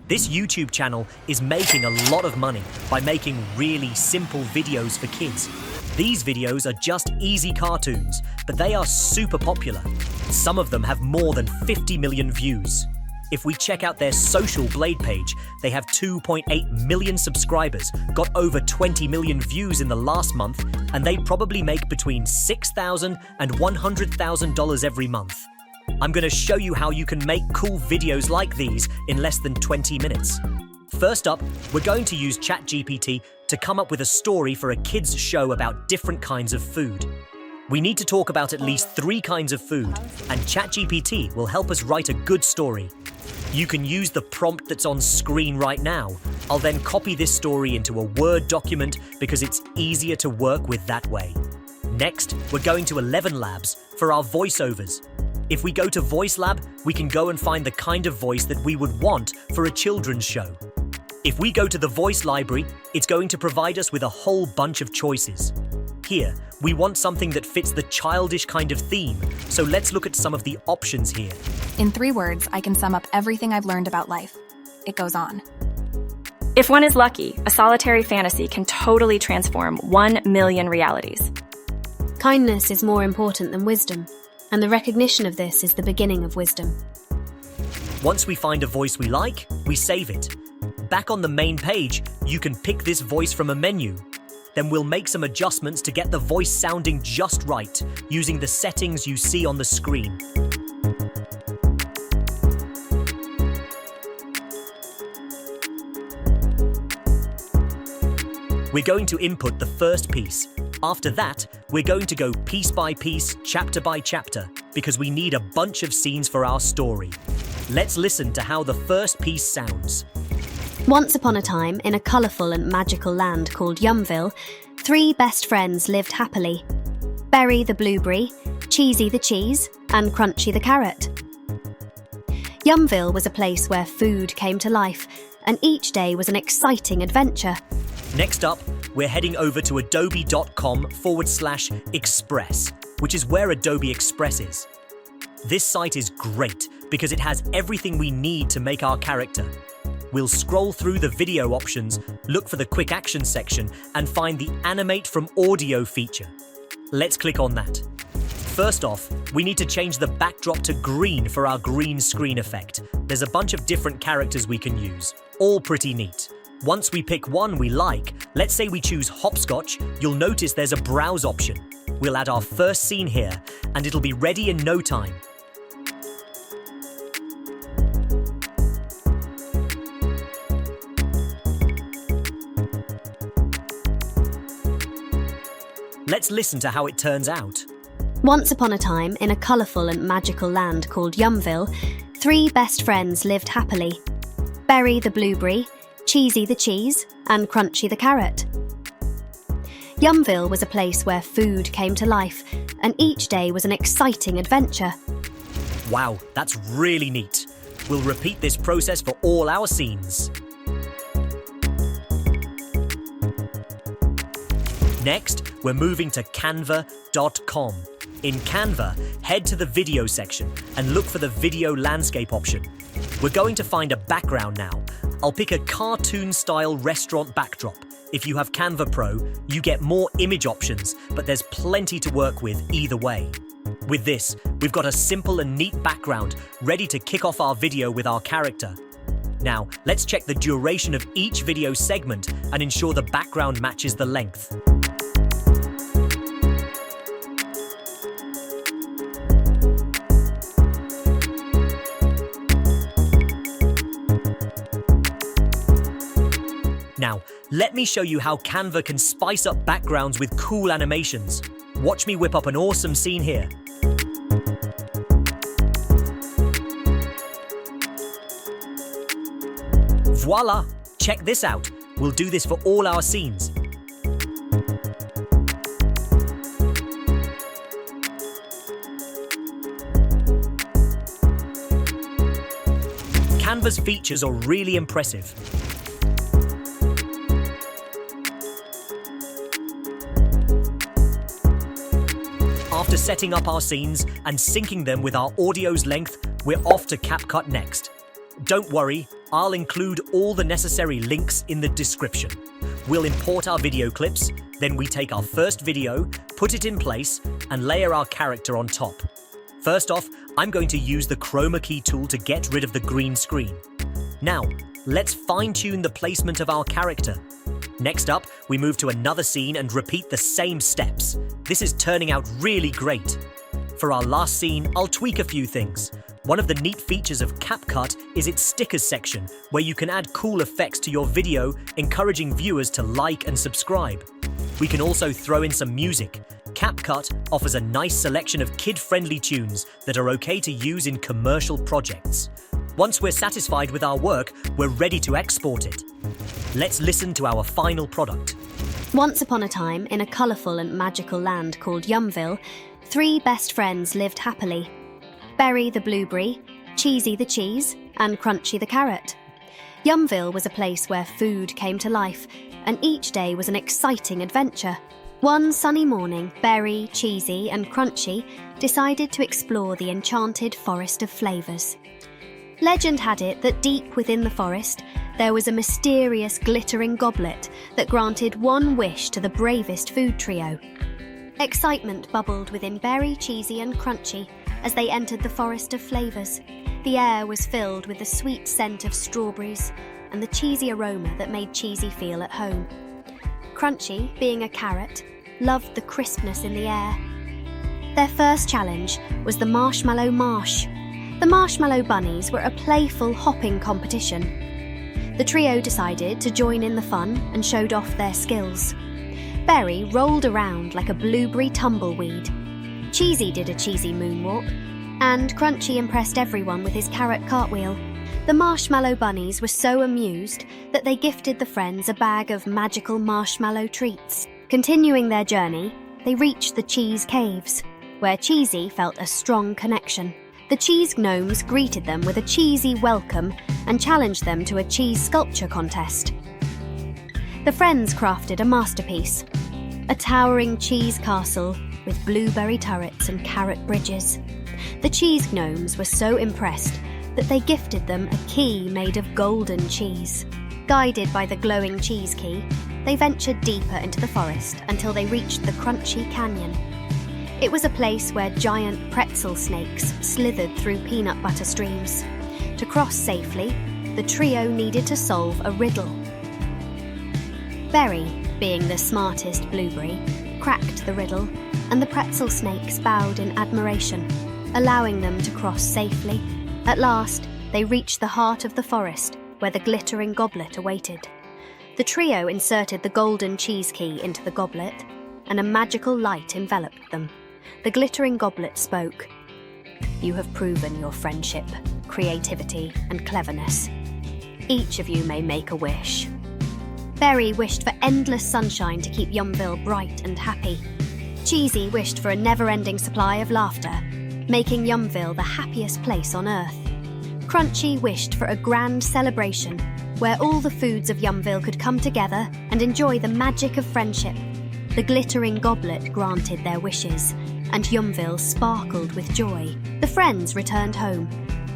This YouTube channel is making a lot of money by making really simple videos for kids. These videos are just easy cartoons, but they are super popular. Some of them have more than 50 million views. If we check out their social Blade page, they have 2.8 million subscribers, got over 20 million views in the last month, and they probably make between $6,000 and $100,000 every month. I'm going to show you how you can make cool videos like these in less than 20 minutes. First up, we're going to use ChatGPT to come up with a story for a kids' show about different kinds of food. We need to talk about at least 3 kinds of food, and ChatGPT will help us write a good story. You can use the prompt that's on screen right now. I'll then copy this story into a Word document because it's easier to work with that way. Next, we're going to 11 Labs for our voiceovers. If we go to Voice Lab, we can go and find the kind of voice that we would want for a children's show. If we go to the voice library, it's going to provide us with a whole bunch of choices. Here, we want something that fits the childish kind of theme, so let's look at some of the options here. In 3 words, I can sum up everything I've learned about life. It goes on. If one is lucky, a solitary fantasy can totally transform 1 million realities. Kindness is more important than wisdom, and the recognition of this is the beginning of wisdom. Once we find a voice we like, we save it. Back on the main page, you can pick this voice from a menu. Then we'll make some adjustments to get the voice sounding just right, using the settings you see on the screen. We're going to input the first piece. After that, we're going to go piece by piece, chapter by chapter, because we need a bunch of scenes for our story. Let's listen to how the first piece sounds. Once upon a time, in a colourful and magical land called Yumville, 3 best friends lived happily. Berry the blueberry, Cheesy the cheese, and Crunchy the carrot. Yumville was a place where food came to life, and each day was an exciting adventure. Next up, we're heading over to adobe.com/express, which is where Adobe Express is. This site is great because it has everything we need to make our character. We'll scroll through the video options, look for the quick action section, and find the animate from audio feature. Let's click on that. First off, we need to change the backdrop to green for our green screen effect. There's a bunch of different characters we can use, all pretty neat. Once we pick one we like, let's say we choose hopscotch, you'll notice there's a browse option. We'll add our first scene here, and it'll be ready in no time. Let's listen to how it turns out. Once upon a time, in a colourful and magical land called Yumville, 3 best friends lived happily. Berry the blueberry, Cheesy the cheese, and Crunchy the carrot. Yumville was a place where food came to life, and each day was an exciting adventure. Wow, that's really neat. We'll repeat this process for all our scenes. Next, we're moving to canva.com. In Canva, head to the video section and look for the video landscape option. We're going to find a background now. I'll pick a cartoon-style restaurant backdrop. If you have Canva Pro, you get more image options, but there's plenty to work with either way. With this, we've got a simple and neat background ready to kick off our video with our character. Now, let's check the duration of each video segment and ensure the background matches the length. Now, let me show you how Canva can spice up backgrounds with cool animations. Watch me whip up an awesome scene here. Voila! Check this out. We'll do this for all our scenes. Canva's features are really impressive. After setting up our scenes and syncing them with our audio's length, we're off to CapCut next. Don't worry, I'll include all the necessary links in the description. We'll import our video clips, then we take our first video, put it in place, and layer our character on top. First off, I'm going to use the chroma key tool to get rid of the green screen. Now, let's fine-tune the placement of our character. Next up, we move to another scene and repeat the same steps. This is turning out really great. For our last scene, I'll tweak a few things. One of the neat features of CapCut is its stickers section, where you can add cool effects to your video, encouraging viewers to like and subscribe. We can also throw in some music. CapCut offers a nice selection of kid-friendly tunes that are okay to use in commercial projects. Once we're satisfied with our work, we're ready to export it. Let's listen to our final product. Once upon a time, in a colourful and magical land called Yumville, 3 best friends lived happily. Berry the blueberry, Cheesy the cheese, and Crunchy the carrot. Yumville was a place where food came to life, and each day was an exciting adventure. One sunny morning, Berry, Cheesy, and Crunchy decided to explore the enchanted forest of flavours. Legend had it that deep within the forest, there was a mysterious glittering goblet that granted one wish to the bravest food trio. Excitement bubbled within Berry, Cheesy, and Crunchy as they entered the forest of flavours. The air was filled with the sweet scent of strawberries and the cheesy aroma that made Cheesy feel at home. Crunchy, being a carrot, loved the crispness in the air. Their first challenge was the Marshmallow Marsh. The Marshmallow Bunnies were a playful hopping competition. The trio decided to join in the fun and showed off their skills. Berry rolled around like a blueberry tumbleweed. Cheesy did a cheesy moonwalk, and Crunchy impressed everyone with his carrot cartwheel. The Marshmallow Bunnies were so amused that they gifted the friends a bag of magical marshmallow treats. Continuing their journey, they reached the Cheese Caves, where Cheesy felt a strong connection. The cheese gnomes greeted them with a cheesy welcome and challenged them to a cheese sculpture contest. The friends crafted a masterpiece, a towering cheese castle with blueberry turrets and carrot bridges. The cheese gnomes were so impressed that they gifted them a key made of golden cheese. Guided by the glowing cheese key, they ventured deeper into the forest until they reached the Crunchy Canyon. It was a place where giant pretzel snakes slithered through peanut butter streams. To cross safely, the trio needed to solve a riddle. Berry, being the smartest blueberry, cracked the riddle, and the pretzel snakes bowed in admiration, allowing them to cross safely. At last, they reached the heart of the forest, where the glittering goblet awaited. The trio inserted the golden cheese key into the goblet, and a magical light enveloped them. The glittering goblet spoke. "You have proven your friendship, creativity, and cleverness. Each of you may make a wish." Berry wished for endless sunshine to keep Yumville bright and happy. Cheesy wished for a never-ending supply of laughter, making Yumville the happiest place on earth. Crunchy wished for a grand celebration where all the foods of Yumville could come together and enjoy the magic of friendship. The glittering goblet granted their wishes, and Yumville sparkled with joy. The friends returned home,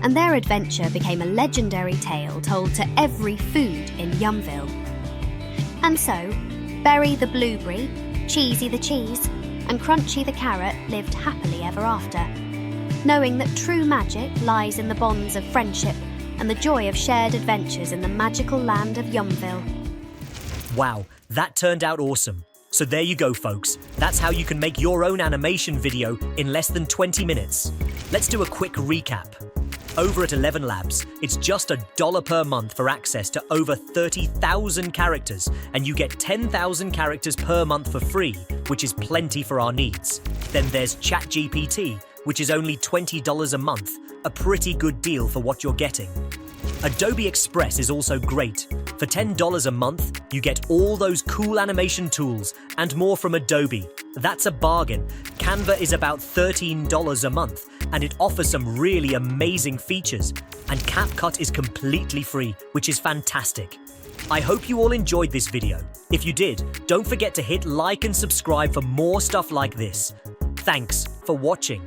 and their adventure became a legendary tale told to every food in Yumville. And so, Berry the blueberry, Cheesy the cheese, and Crunchy the carrot lived happily ever after, knowing that true magic lies in the bonds of friendship and the joy of shared adventures in the magical land of Yumville. Wow, that turned out awesome. So there you go, folks. That's how you can make your own animation video in less than 20 minutes. Let's do a quick recap. Over at 11 Labs, it's just $1 per month for access to over 30,000 characters, and you get 10,000 characters per month for free, which is plenty for our needs. Then there's ChatGPT, which is only $20 a month, a pretty good deal for what you're getting. Adobe Express is also great. For $10 a month, you get all those cool animation tools and more from Adobe. That's a bargain. Canva is about $13 a month, and it offers some really amazing features. And CapCut is completely free, which is fantastic. I hope you all enjoyed this video. If you did, don't forget to hit like and subscribe for more stuff like this. Thanks for watching.